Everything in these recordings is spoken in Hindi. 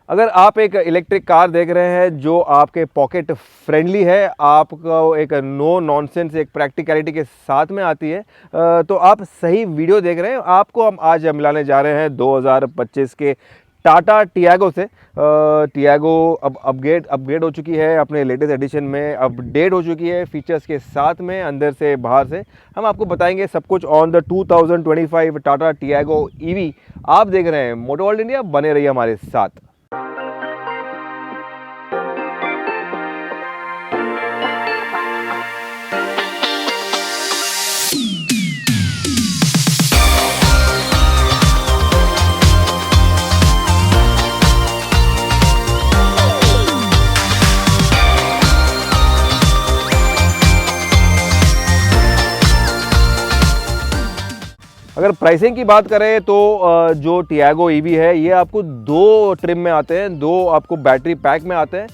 अगर आप एक इलेक्ट्रिक कार देख रहे हैं जो आपके पॉकेट फ्रेंडली है, आपको एक नो नॉनसेंस एक प्रैक्टिकलिटी के साथ में आती है, तो आप सही वीडियो देख रहे हैं। आपको हम आज मिलाने जा रहे हैं 2025 के टाटा टियागो से। टियागो अब अपग्रेड हो चुकी है, अपने लेटेस्ट एडिशन में अपडेट हो चुकी है फीचर्स के साथ में, अंदर से बाहर से। हम आपको बताएंगे सब कुछ on the 2025 Tata Tiago EV. आप देख रहे हैं मोटो वर्ल्ड इंडिया, बने रहिए हमारे साथ। अगर प्राइसिंग की बात करें तो जो टियागो ईवी है ये आपको दो ट्रिम में आते हैं, दो आपको बैटरी पैक में आते हैं।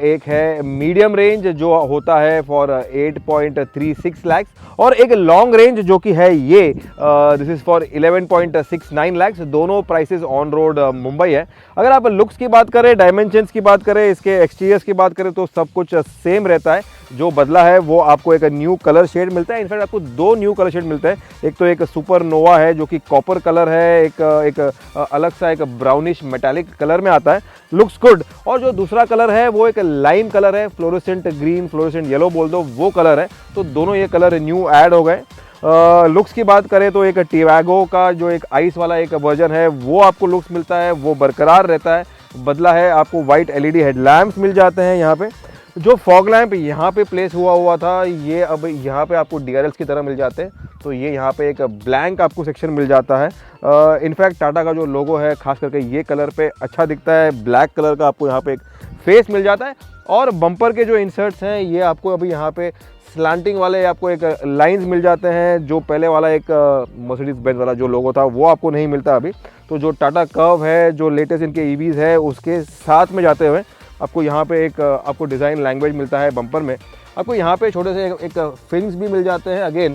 एक है मीडियम रेंज जो होता है फॉर 8.36 लाख, और एक लॉन्ग रेंज जो कि है ये दिस इज़ फॉर 11.69 लाख। दोनों प्राइसेस ऑन रोड मुंबई है। अगर आप लुक्स की बात करें, डायमेंशंस की बात करें, इसके एक्सटीरियर्स की बात करें तो सब कुछ सेम रहता है। जो बदला है वो आपको एक न्यू कलर शेड मिलता है। इनफैक्ट आपको दो न्यू कलर शेड मिलते हैं। एक तो एक सुपर नोवा है जो कि कॉपर कलर है, एक अलग सा एक ब्राउनिश मेटालिक कलर में आता है, लुक्स गुड। और जो दूसरा कलर है वो एक लाइम कलर है, फ्लोरोसेंट ग्रीन, फ्लोरोसेंट येलो बोल दो, वो कलर है। तो दोनों ये कलर न्यू ऐड हो गए। लुक्स की बात करें तो एक टियागो का जो एक आइस वाला एक वर्जन है वो आपको लुक्स मिलता है, वो बरकरार रहता है। बदला है आपको वाइट एलईडी हेडलैम्प्स मिल जाते हैं। यहाँ पे जो फॉग लैंप यहाँ पे प्लेस हुआ था, ये अब यहाँ पे आपको DRLs की तरह मिल जाते हैं। तो ये यहाँ पे एक ब्लैंक आपको सेक्शन मिल जाता है। इनफैक्ट टाटा का जो लोगो है खास करके ये कलर पे अच्छा दिखता है। ब्लैक कलर का आपको यहाँ पे एक फेस मिल जाता है। और बम्पर के जो इंसर्ट्स हैं ये आपको अभी यहाँ पे स्लांटिंग वाले आपको एक लाइंस मिल जाते हैं। जो पहले वाला एक मर्सिडीज बेंज वाला जो लोगो था वो आपको नहीं मिलता अभी। तो जो टाटा कर्व है, जो लेटेस्ट इनके ईवीज़ है, उसके साथ में जाते हुए आपको यहाँ पे एक आपको डिज़ाइन लैंग्वेज मिलता है बम्पर में। आपको यहाँ पे छोटे से एक फिन्स भी मिल जाते हैं। अगेन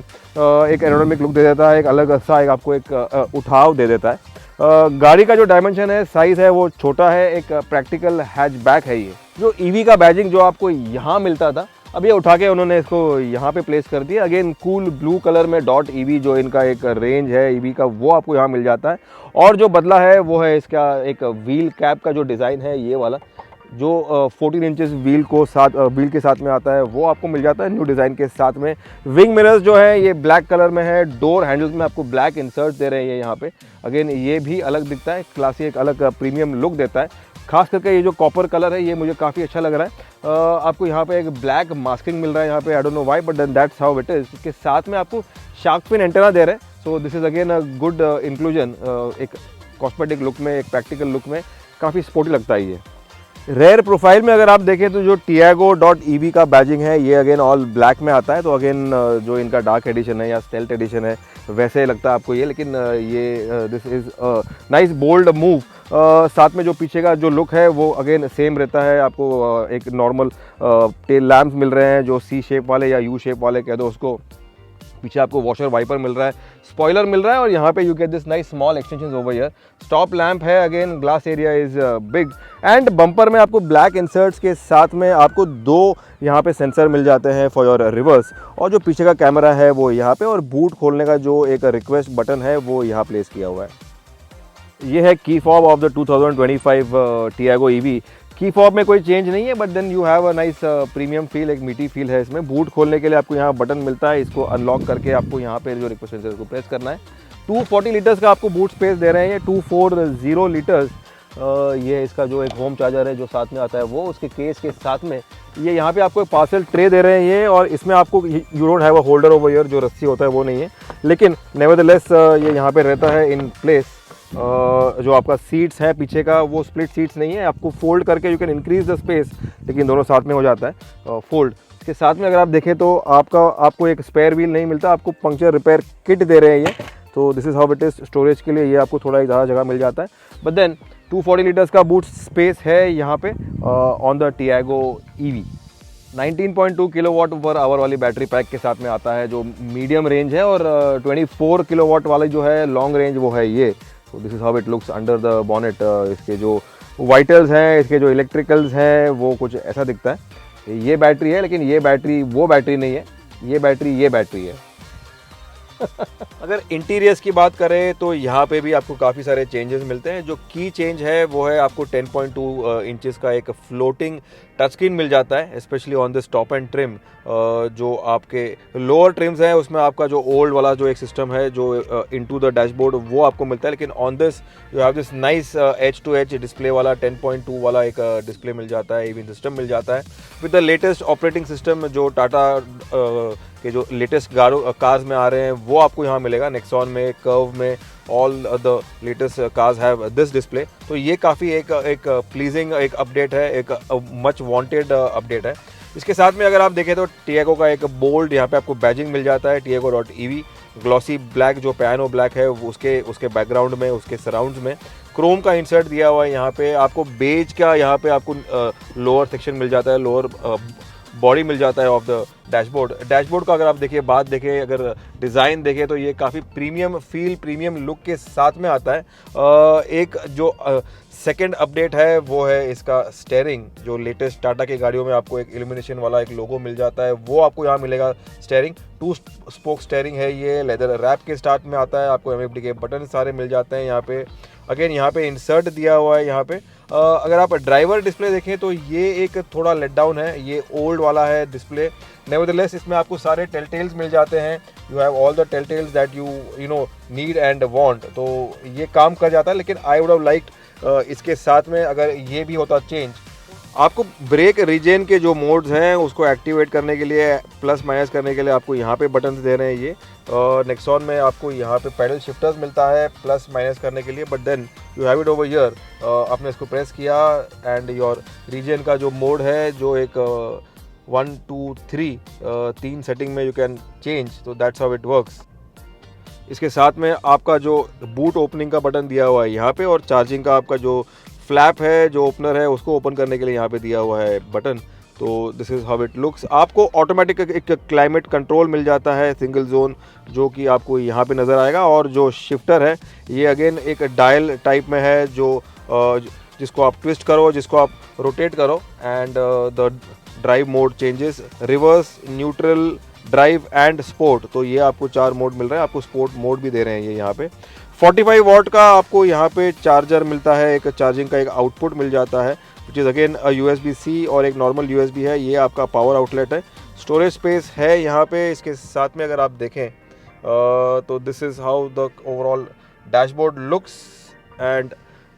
एक एरोनॉमिक लुक दे देता है, एक अलग सा एक आपको एक उठाव दे देता है। गाड़ी का जो डायमेंशन है, साइज़ है, वो छोटा है, एक प्रैक्टिकल हैचबैक है। ये जो ईवी का बैजिंग जो आपको यहाँ मिलता था, अब ये उठा के उन्होंने इसको यहाँ पे प्लेस कर दिया। अगेन कूल ब्लू कलर में डॉट ईवी जो इनका एक रेंज है ईवी का, वो आपको यहाँ मिल जाता है। और जो बदला है वो है इसका एक व्हील कैप का जो डिज़ाइन है, ये वाला जो 14 इंचेस व्हील के साथ में आता है, वो आपको मिल जाता है न्यू डिज़ाइन के साथ में। विंग मिरर्स जो है ये ब्लैक कलर में है। डोर हैंडल्स में आपको ब्लैक इंसर्ट दे रहे हैं यहाँ पे। अगेन ये भी अलग दिखता है, क्लासी एक अलग प्रीमियम लुक देता है। खास करके ये जो कॉपर कलर है ये मुझे काफ़ी अच्छा लग रहा है। आपको यहाँ पे एक ब्लैक मास्किंग मिल रहा है यहाँ पे, I don't know why but that's how it is. इसके साथ में आपको शार्क फिन एंटेना दे रहे हैं। So this is again a good inclusion. एक कॉस्मेटिक लुक में, एक प्रैक्टिकल लुक में काफ़ी स्पोर्टी लगता है ये। रेयर प्रोफाइल में अगर आप देखें तो जो Tiago.ev का बैजिंग है ये अगेन ऑल ब्लैक में आता है। तो अगेन जो इनका डार्क एडिशन है या स्टेल्थ एडिशन है वैसे लगता है आपको ये, लेकिन ये this is nice bold move. साथ में जो पीछे का जो लुक है वो अगेन सेम रहता है। आपको एक नॉर्मल टेल लैम्प्स मिल रहे हैं जो C शेप वाले या U शेप वाले कह दो उसको। पीछे आपको वॉशर वाइपर मिल रहा है, स्पॉइलर मिल रहा है, और यहाँ पे you get this nice small extensions over here. Stop lamp है, again glass area is big. And bumper में आपको ब्लैक इंसर्ट्स के साथ में आपको दो यहाँ पे सेंसर मिल जाते हैं फॉर योर रिवर्स। और जो पीछे का कैमरा है वो यहाँ पे, और बूट खोलने का जो एक रिक्वेस्ट बटन है वो यहाँ प्लेस किया हुआ है। ये है key fob of the 2025 Tiago EV. Key fob में कोई चेंज नहीं है, but then you have a nice premium feel, एक मीटी फील है इसमें। बूट खोलने के लिए आपको यहाँ बटन मिलता है, इसको अनलॉक करके आपको यहाँ पे जो रिक्वेस्ट सेंसर को प्रेस करना है। 240 लीटर्स का आपको बूट स्पेस दे रहे हैं ये, 240 लीटर्स। ये इसका जो एक होम चार्जर है जो साथ में आता है वो, उसके केस के साथ में ये यहाँ पे आपको एक पार्सल ट्रे दे रहे हैं ये। और इसमें आपको you don't have a holder over here, जो रस्सी होता है वो नहीं है, लेकिन नेवरदलेस ये यहाँ पे रहता है इन प्लेस। जो आपका सीट्स है पीछे का वो स्प्लिट सीट्स नहीं है, आपको फोल्ड करके you can increase the space, लेकिन दोनों साथ में हो जाता है फोल्ड। इसके साथ में अगर आप देखें तो आपको एक स्पेयर व्हील नहीं मिलता, आपको पंक्चर रिपेयर किट दे रहे हैं ये। तो this is how it is. Storage के लिए ये आपको थोड़ा ज़्यादा जगह मिल जाता है, बट देन 240 लीटर्स का बूट स्पेस है यहाँ पे on the Tiago EV. 19.2 kilowatt per hour वाली बैटरी पैक के साथ में आता है जो मीडियम रेंज है, और 24 किलोवाट वाली जो है लॉन्ग रेंज वो है ये। तो this is how it looks under the bonnet. इसके जो वाइटल्स हैं, इसके जो इलेक्ट्रिकल्स हैं वो कुछ ऐसा दिखता है। ये बैटरी है, लेकिन ये बैटरी वो बैटरी नहीं है, ये बैटरी है। अगर इंटीरियर्स की बात करें तो यहाँ पे भी आपको काफ़ी सारे चेंजेस मिलते हैं। जो की चेंज है वो है आपको 10.2 इंचेस का एक फ्लोटिंग टच स्क्रीन मिल जाता है, specially on this top and trim. जो आपके लोअर ट्रिम्स हैं उसमें आपका जो ओल्ड वाला जो एक सिस्टम है जो इनटू द डैशबोर्ड वो आपको मिलता है, लेकिन on this you have this nice H two H display वाला 10.2 वाला एक डिस्प्ले मिल जाता है, इवन सिस्टम मिल जाता है with the latest operating system. जो टाटा के जो लेटेस्ट कार्स में आ रहे हैं वो आपको यहाँ मिलेगा, नेक्सॉन में, कर्व में, all the latest cars have this display. तो ये काफ़ी एक प्लीजिंग एक अपडेट है, एक मच वांटेड अपडेट है। इसके साथ में अगर आप देखें तो टियागो का एक बोल्ड यहाँ पे आपको बैजिंग मिल जाता है, tiago.ev ग्लॉसी ब्लैक जो पियानो ब्लैक है उसके बैकग्राउंड में, उसके सराउंड्स में क्रोम का इंसर्ट दिया हुआ है। यहाँ पे आपको बेज का यहाँ पे आपको लोअर सेक्शन मिल जाता है, लोअर बॉडी मिल जाता है ऑफ द डैशबोर्ड। डैशबोर्ड का अगर आप देखिए, बात देखें, अगर डिज़ाइन देखें तो ये काफ़ी प्रीमियम फील, प्रीमियम लुक के साथ में आता है। एक जो सेकंड अपडेट है वो है इसका स्टेयरिंग। जो लेटेस्ट टाटा की गाड़ियों में आपको एक इल्यूमिनेशन वाला एक लोगो मिल जाता है, वो आपको यहाँ मिलेगा। स्टेयरिंग 2 स्पोक स्टेयरिंग है, ये लेदर रैप के स्टार्ट में आता है। आपको MFD के बटन सारे मिल जाते हैं यहाँ पे। अगेन यहाँ पे इंसर्ट दिया हुआ है यहाँ पे। अगर आप ड्राइवर डिस्प्ले देखें तो ये एक थोड़ा लेट डाउन है, ये ओल्ड वाला है डिस्प्ले। नेवरदलेस इसमें आपको सारे टेलटेल्स मिल जाते हैं, you have all the telltales that you know need and want. तो ये काम कर जाता है, लेकिन आई वुड हैव लाइक्ड इसके साथ में अगर ये भी होता चेंज। आपको ब्रेक रीजन के जो मोड्स हैं उसको एक्टिवेट करने के लिए, प्लस माइनस करने के लिए आपको यहाँ पे बटन्स दे रहे हैं ये। नेक्सॉन में आपको यहाँ पे पैडल शिफ्टर्स मिलता है प्लस माइनस करने के लिए, but then you have it over here. आपने इसको प्रेस किया एंड योर रीजन का जो मोड है, जो एक 1 2 3 3 सेटिंग में यू कैन चेंज, तो दैट्स हाउ इट वर्क्स। इसके साथ में आपका जो बूट ओपनिंग का बटन दिया हुआ है यहाँ पे, और चार्जिंग का आपका जो फ्लैप है, जो ओपनर है, उसको ओपन करने के लिए यहाँ पे दिया हुआ है बटन। तो this is how it looks. आपको ऑटोमेटिक एक क्लाइमेट कंट्रोल मिल जाता है, सिंगल जोन, जो कि आपको यहाँ पे नज़र आएगा। और जो शिफ्टर है ये अगेन एक डायल टाइप में है, जो जिसको आप ट्विस्ट करो, जिसको आप रोटेट करो, and the drive mode changes, reverse, neutral, drive and sport. तो ये आपको 4 मोड मिल रहे हैं, आपको स्पोर्ट मोड भी दे रहे हैं ये यहाँ पे। 45 वॉट का आपको यहाँ पे चार्जर मिलता है, एक चार्जिंग का एक आउटपुट मिल जाता है, विच इज़ अगेन USB-C, और एक नॉर्मल USB है। ये आपका पावर आउटलेट है। स्टोरेज स्पेस है यहाँ पे। इसके साथ में अगर आप देखें तो this is how the overall dashboard looks. And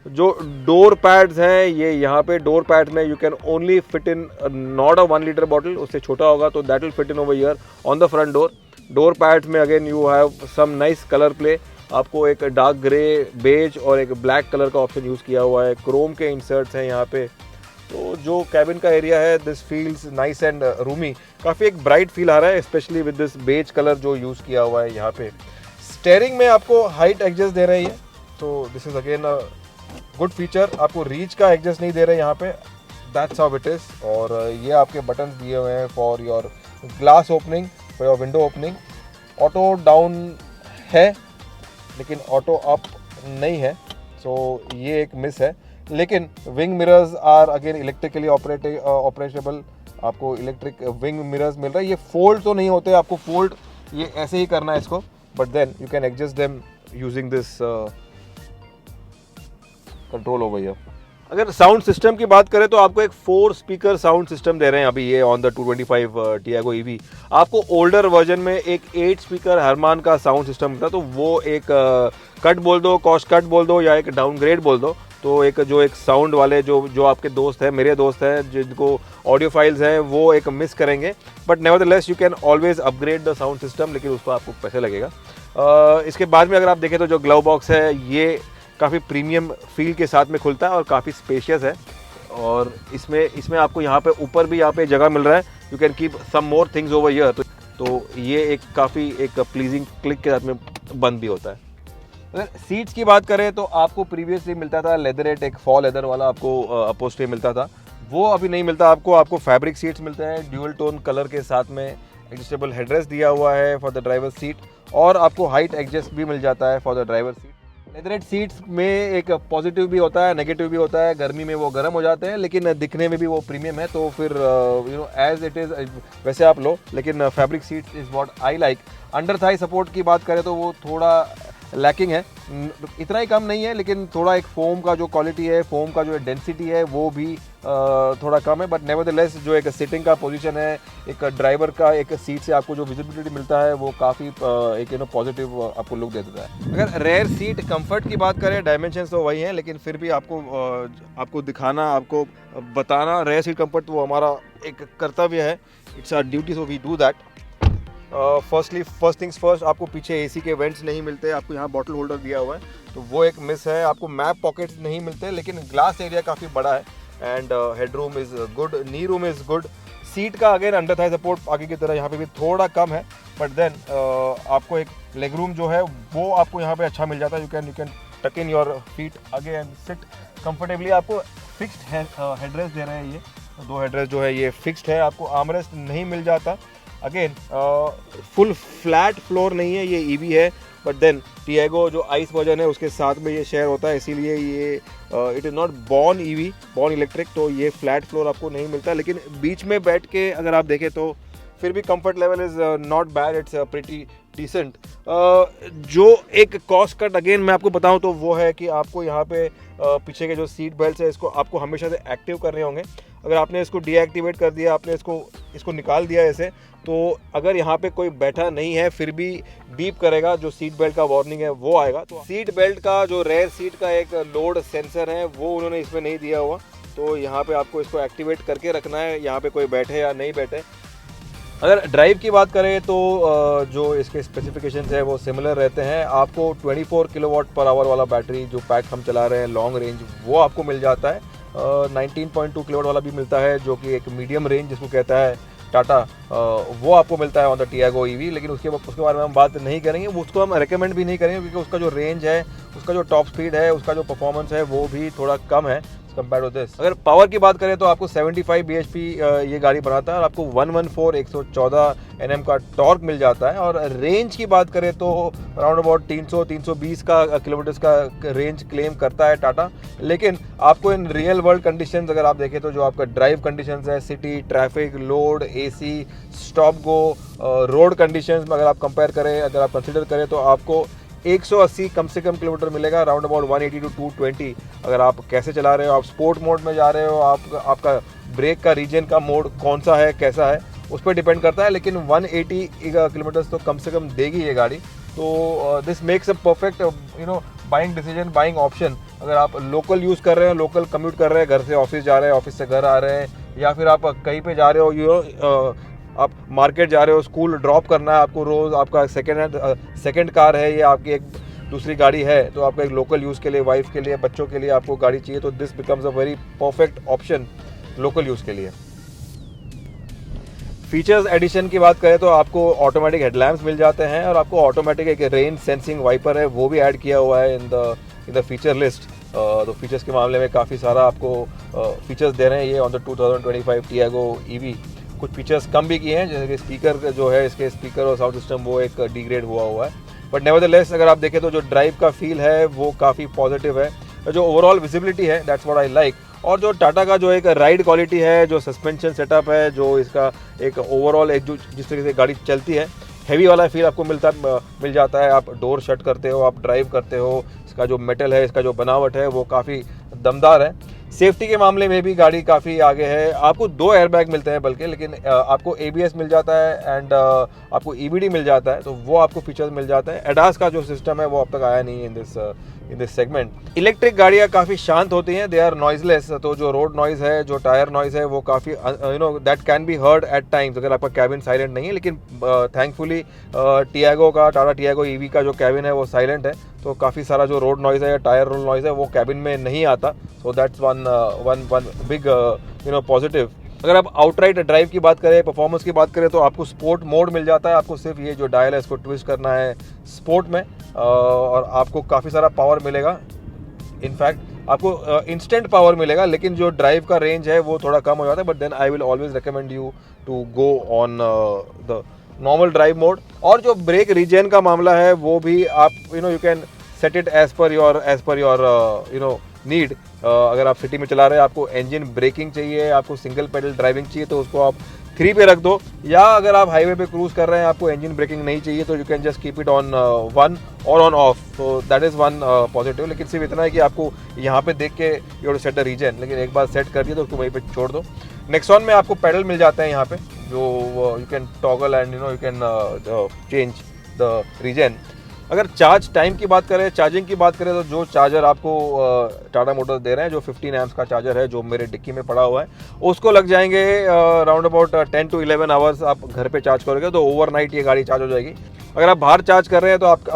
जो डोर पैड्स हैं, ये यहाँ पे डोर पैड्स में you can only fit in not a 1 litre bottle, उससे छोटा होगा तो that will fit in over here on the front door. Door pads में again you have some nice colour play. आपको एक डार्क ग्रे, बेज और एक ब्लैक कलर का ऑप्शन यूज़ किया हुआ है। क्रोम के इंसर्ट्स हैं यहाँ पे। तो जो कैबिन का एरिया है, this feels nice and roomy. काफ़ी एक ब्राइट फील आ रहा है, specially with this beige colour जो यूज़ किया हुआ है यहाँ पे। स्टेयरिंग में आपको हाइट एडजस्ट दे रही है, तो this is again a good feature. आपको रीच का एडजस्ट नहीं दे रहे यहाँ पे, दैट्स हाउ इट इज़। और ये आपके बटन दिए हुए हैं for your glass opening, for your window opening. Auto down है लेकिन ऑटो अप नहीं है, सो ये एक मिस है। लेकिन wing mirrors are again electrically operable. आपको इलेक्ट्रिक विंग मिरर्स मिल रहा है। ये फोल्ड तो नहीं होते, आपको फोल्ड ये ऐसे ही करना है इसको, but then you can adjust them using this control over here. अगर साउंड सिस्टम की बात करें तो आपको एक 4 स्पीकर साउंड सिस्टम दे रहे हैं अभी ये ऑन द 225 टियागो EV। आपको ओल्डर वर्जन में एक 8 स्पीकर हरमान का साउंड सिस्टम था, तो वो एक कट बोल दो, कॉस्ट कट बोल दो, या एक डाउनग्रेड बोल दो। तो एक साउंड वाले जो आपके दोस्त हैं, मेरे दोस्त हैं, जिनको ऑडियो फाइल्स हैं, वो एक मिस करेंगे। But nevertheless you can always upgrade the sound system, लेकिन उसको आपको पैसे लगेगा। इसके बाद में अगर आप देखें तो जो ग्लव बॉक्स है ये काफ़ी प्रीमियम फील के साथ में खुलता है और काफ़ी स्पेशियस है। और इसमें आपको यहाँ पे ऊपर भी यहाँ पे जगह मिल रहा है, you can keep some more things over here. तो ये एक काफ़ी एक प्लीजिंग क्लिक के साथ में बंद भी होता है। अगर सीट्स की बात करें तो आपको प्रीवियसली मिलता था लेदरेट, एक फॉल लेदर वाला आपको अपहोल्स्ट्री मिलता था, वो अभी नहीं मिलता आपको फैब्रिक सीट्स मिलते हैं ड्यूअल टोन कलर के साथ में। एडजस्टेबल हेडरेस्ट दिया हुआ है फॉर द ड्राइवर सीट, और आपको हाइट एडजस्ट भी मिल जाता है for the driver seat. Leatherette seats में एक पॉजिटिव भी होता है, नेगेटिव भी होता है। गर्मी में वो गर्म हो जाते हैं, लेकिन दिखने में भी वो प्रीमियम है, तो फिर एज इट इज़ वैसे आप लो, लेकिन fabric seats is what I like. Under Thai support की बात करें तो वो थोड़ा लैकिंग है, इतना ही कम नहीं है, लेकिन थोड़ा एक फोम का जो क्वालिटी है, फोम का जो डेंसिटी है वो भी थोड़ा कम है। बट नेवरदलेस जो एक सिटिंग का पोजीशन है, एक ड्राइवर का एक सीट से आपको जो विजिबिलिटी मिलता है वो काफ़ी एक पॉजिटिव आपको लुक दे देता है। अगर रेयर सीट कंफर्ट की बात करें, डायमेंशंस तो वही हैं, लेकिन फिर भी आपको दिखाना, आपको बताना रेयर सीट कंफर्ट वो हमारा एक कर्तव्य है। It's our duty, so we do that. First things first, आपको पीछे एसी के वेंट्स नहीं मिलते, आपको यहाँ बॉटल होल्डर दिया हुआ है, तो वो एक मिस है। आपको मैप पॉकेट्स नहीं मिलते, लेकिन ग्लास एरिया काफ़ी बड़ा है and headroom is good, knee room is good. Seat का अगेन अंडर थाई सपोर्ट आगे की तरह यहाँ पे भी थोड़ा कम है, बट देन आपको एक लेग रूम जो है वो आपको यहाँ पे अच्छा मिल जाता है। यू कैन टक इन योर फीट आगे एंड सिट कंफर्टेबली। आपको फिक्स्ड हेडरेस्ट दे रहे हैं, ये 2 हेडरेस्ट जो है ये फिक्स्ड है, आपको आर्मरेस्ट नहीं मिल जाता। अगेन फुल फ्लैट फ्लोर नहीं है, ये ईवी है, बट देन टियागो जो आइस वर्जन है उसके साथ में ये शेयर होता है, इसीलिए ये it is not born EV, born electric, तो ये फ्लैट फ्लोर आपको नहीं मिलता। लेकिन बीच में बैठ के अगर आप देखें तो फिर भी comfort level is not bad, it's pretty decent. जो एक कॉस्ट कट अगेन मैं आपको बताऊं तो वो है कि आपको यहाँ पे पीछे के जो सीट बेल्ट है इसको आपको हमेशा से एक्टिव करने होंगे। अगर आपने इसको डीएक्टिवेट कर दिया, आपने इसको निकाल दिया ऐसे, तो अगर यहाँ पे कोई बैठा नहीं है फिर भी बीप करेगा, जो सीट बेल्ट का वार्निंग है वो आएगा। तो सीट बेल्ट का जो रेयर सीट का एक लोड सेंसर है वो उन्होंने इसमें नहीं दिया हुआ, तो यहाँ पे आपको इसको एक्टिवेट करके रखना है, यहाँ पे कोई बैठे या नहीं बैठे। अगर ड्राइव की बात करें तो जो इसके स्पेसिफिकेशंस है वो सिमिलर रहते हैं। आपको 24 किलोवाट पर आवर वाला बैटरी जो पैक हम चला रहे हैं लॉन्ग रेंज, वो आपको मिल जाता है। 19.2 किलोवाट वाला भी मिलता है जो कि एक मीडियम रेंज जिसको कहता है टाटा, वो आपको मिलता है ऑन द टियागो ईवी, लेकिन उसके बारे में हम बात नहीं करेंगे, उसको हम रेकमेंड भी नहीं करेंगे, क्योंकि उसका जो रेंज है, उसका जो टॉप स्पीड है, उसका जो परफॉर्मेंस है वो भी थोड़ा कम है कंपेयर टू दिस। अगर पावर की बात करें तो आपको 75 bhp ये गाड़ी बनाता है और आपको 114 Nm का टॉर्क मिल जाता है। और रेंज की बात करें तो अराउंड अबाउट 300-320 का किलोमीटर्स का रेंज क्लेम करता है टाटा, लेकिन आपको इन रियल वर्ल्ड कंडीशंस अगर आप देखें तो जो आपका ड्राइव कंडीशंस है, city traffic, load, AC, stop गो, रोड कंडीशंस में अगर आप कंपेयर करें, अगर आप कंसिडर करें तो आपको 180 कम से कम किलोमीटर मिलेगा, अराउंड अबाउट 180 to 220। अगर आप कैसे चला रहे हो, आप स्पोर्ट मोड में जा रहे हो, आपका ब्रेक का रीजन का मोड कौन सा है, कैसा है, उस पर डिपेंड करता है, लेकिन 180 किलोमीटर्स तो कम से कम देगी ये गाड़ी। तो this makes a perfect buying decision, buying option. अगर आप लोकल यूज़ कर रहे हैं, लोकल कम्यूट कर रहे हैं, घर से ऑफिस जा रहे हैं, ऑफिस से घर आ रहे हैं, या फिर आप कहीं पे जा रहे हो, आप मार्केट जा रहे हो, स्कूल ड्रॉप करना है आपको रोज़, आपका सेकंड कार है, ये आपकी एक दूसरी गाड़ी है, तो आपका एक लोकल यूज़ के लिए, वाइफ के लिए, बच्चों के लिए आपको गाड़ी चाहिए, तो this becomes a very perfect option local use के लिए। फीचर्स एडिशन की बात करें तो आपको ऑटोमेटिक हेडलैम्प्स मिल जाते हैं और आपको ऑटोमेटिक एक रेन सेंसिंग वाइपर है वो भी ऐड किया हुआ है इन द फीचर लिस्ट। तो फीचर्स के मामले में काफ़ी सारा आपको फीचर्स दे रहे हैं ये ऑन द 2025 टियागो ईवी। कुछ फीचर्स कम भी किए हैं, जैसे कि स्पीकर जो है, इसके स्पीकर और साउंड सिस्टम वो एक डिग्रेड हुआ है, बट नेवरदलेस अगर आप देखें तो जो ड्राइव का फील है वो काफ़ी पॉजिटिव है। जो ओवरऑल विजिबिलिटी है दैट्स व्हाट आई लाइक, और जो टाटा का जो एक राइड क्वालिटी है, जो सस्पेंशन सेटअप है, जो इसका एक ओवरऑल एक जो जिस तरीके से गाड़ी चलती है, हैवी वाला फील आपको मिल जाता है। आप डोर शट करते हो, आप ड्राइव करते हो, इसका जो मेटल है, इसका जो बनावट है वो काफ़ी दमदार है। सेफ्टी के मामले में भी गाड़ी काफ़ी आगे है। आपको 2 एयरबैग मिलते हैं बल्कि, लेकिन आपको ABS मिल जाता है एंड आपको EBD मिल जाता है, तो वो आपको फीचर्स मिल जाता है। एडास का जो सिस्टम है वो अब तक आया नहीं है इन दिस सेगमेंट। इलेक्ट्रिक गाड़ियाँ काफ़ी शांत होती हैं, दे आर नॉइजलेस, तो जो रोड नॉइज़ है, जो टायर नॉइज़ है वो काफ़ी that can be heard at times अगर आपका कैबिन साइलेंट नहीं है, लेकिन थैंकफुली टाटा टियागो ईवी का जो कैबिन है वो साइलेंट है, तो काफ़ी सारा जो रोड नॉइज़ है या टायर रोल नॉइज़ है वो कैबिन में नहीं आता, so that's one big positive. अगर आप आउटराइट ड्राइव की बात करें, परफॉर्मेंस की बात करें, तो आपको स्पोर्ट मोड मिल जाता है। आपको सिर्फ ये जो डायल है इसको ट्विस्ट करना है स्पोर्ट में, और आपको काफ़ी सारा पावर मिलेगा। इनफैक्ट आपको इंस्टेंट पावर मिलेगा, लेकिन जो ड्राइव का रेंज है वो थोड़ा कम हो जाता है, but then I will always recommend you to go on the normal drive mode. और जो ब्रेक रीजन का मामला है वो भी आप you can set it as per your you know need. अगर आप सिटी में चला रहे हैं, आपको इंजन ब्रेकिंग चाहिए, आपको सिंगल पेडल ड्राइविंग चाहिए, तो उसको आप 3 पे रख दो। या अगर आप हाईवे पे क्रूज कर रहे हैं, आपको इंजन ब्रेकिंग नहीं चाहिए, तो you can just keep it on 1 और ऑन ऑफ। तो दैट इज़ वन पॉजिटिव। लेकिन सिर्फ इतना है कि आपको यहाँ पे देख के you have to set the region, लेकिन एक बार सेट कर दिया तो उसको वहीं पे छोड़ दो। नेक्सॉन में आपको पेडल मिल जाते हैं यहाँ पे, जो you can toggle and you can change the region. अगर चार्ज टाइम की बात करें, चार्जिंग की बात करें, तो जो चार्जर आपको टाटा मोटर्स दे रहे हैं, जो 15 एम्प्स का चार्जर है, जो मेरे डिक्की में पड़ा हुआ है, उसको लग जाएंगे राउंड अबाउट 10 to 11 आवर्स। आप घर पे चार्ज करोगे तो ओवरनाइट ये गाड़ी चार्ज हो जाएगी। अगर आप बाहर चार्ज कर रहे हैं तो आप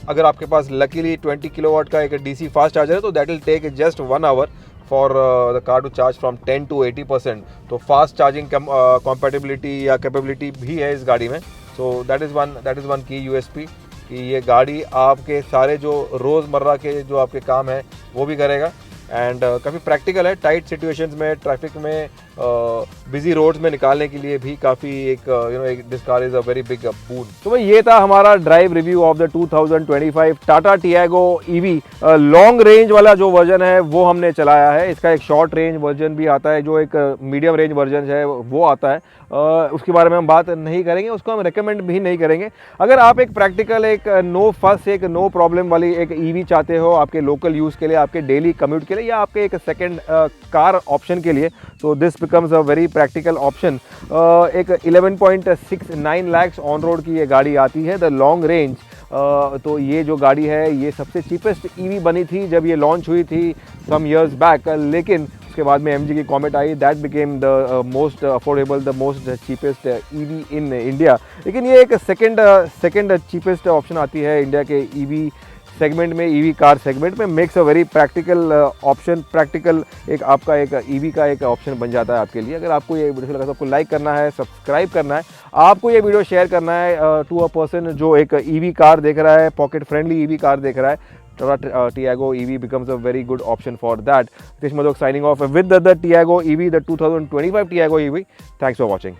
अगर आपके पास लकीली 20 किलोवाट का एक डीसी फास्ट चार्जर है, तो that will take just 1 hour for the car to charge from 10 to 80%। तो फास्ट चार्जिंग कॉम्पैटिबिलिटी या कैपेबिलिटी भी है इस गाड़ी में। So that is one key USP, कि ये गाड़ी आपके सारे जो रोज़मर्रा के जो आपके काम है वो भी करेगा। एंड काफ़ी प्रैक्टिकल है, टाइट सिचुएशंस में, ट्रैफिक में, बिजी रोड्स में निकालने के लिए भी काफ़ी एक this car is a very big boon. तो भाई ये था हमारा drive review of the 2025 Tata Tiago EV. Long range वाला जो वर्जन है वो हमने चलाया है। इसका एक शॉर्ट रेंज वर्जन भी आता है, जो एक मीडियम रेंज वर्जन है वो आता है। उसके बारे में हम बात नहीं करेंगे, उसको हम रेकमेंड भी नहीं करेंगे। अगर आप एक प्रैक्टिकल, एक नो फस, एक नो प्रॉब्लम वाली एक ईवी चाहते हो आपके लोकल यूज़ के लिए, आपके डेली कम्यूट के लिए, या आपके एक सेकंड कार ऑप्शन के लिए, तो this becomes a very practical option. एक 11.69 लाख ऑन रोड की ये गाड़ी आती है, द लॉन्ग रेंज। तो ये जो गाड़ी है ये सबसे चीपेस्ट ईवी बनी थी जब ये लॉन्च हुई थी सम इयर्स बैक, लेकिन उसके बाद में एमजी की comment I, that became the most affordable, the most cheapest EV in India. लेकिन ये एक सेकंड चीपेस्ट ऑप्शन आती है इंडिया के ईवी सेगमेंट में, ईवी कार सेगमेंट में। Makes a very practical option, practical एक आपका एक ईवी का एक ऑप्शन बन जाता है आपके लिए। अगर आपको ये वीडियो लगा तो आपको लाइक करना है, सब्सक्राइब करना है, आपको ये वीडियो शेयर करना है टू अ पर्सन जो एक ईवी कार देख रहा है, पॉकेट फ्रेंडली ईवी कार देख रहा है। Tata Tiago EV becomes a very good option for that. Ritesh Madhok signing off with the Tiago EV, the 2025 Tiago EV. Thanks for watching.